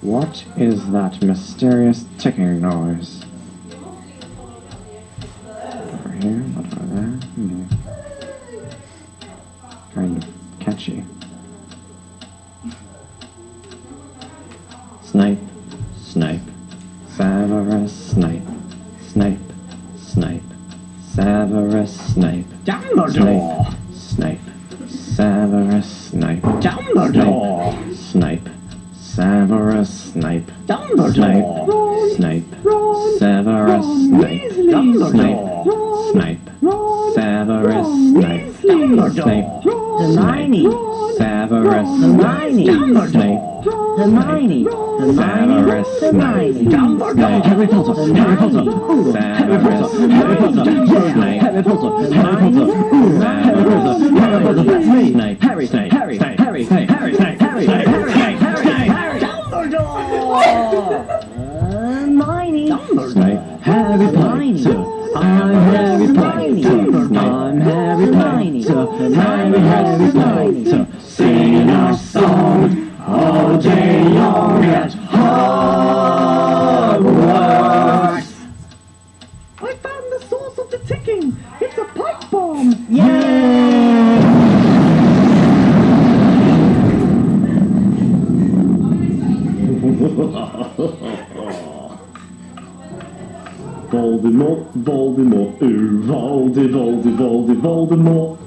What is that mysterious ticking noise? Over here, not over there. Kind of catchy. Snipe, snipe, Severus Snape. Snape, Snape, Severus Snape. Dumbledore! Snape, Severus Snape. Dumbledore! Snape, Severus Snape. Dumbledore! Snape, Severus Snape. Dumbledore! Snape, Severus Snape. Dumbledore! Hermione! Severus Hermione! Snape. Hermione! Severus Snape. Dumbledore! Harry Potter! Harry Potter! Severus Harry Potter! Snape. Harry Potter! Harry Potter! Harry Potter! Harry Potter! That's me! Snape. Harry! Snape! Harry! Snape! Harry! Snape! Harry! Snape! Harry! Snape! Harry! Snape! Harry! Dumbledore! Hermione! Snape. Harry Potter! I'm Harry Potter! I'm Harry Potter! Harry Potter! Singing our song all day long at Hogwarts! I found the source of the ticking! It's a pipe bomb! Yay! Voldemort, Voldemort, ooh, Voldemort.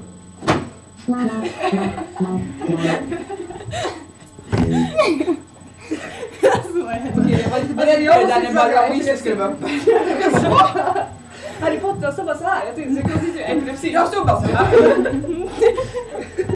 Harry Potter stod bara så här. Jag tänkte så konstigt epilepsi. Jag stod bara så här.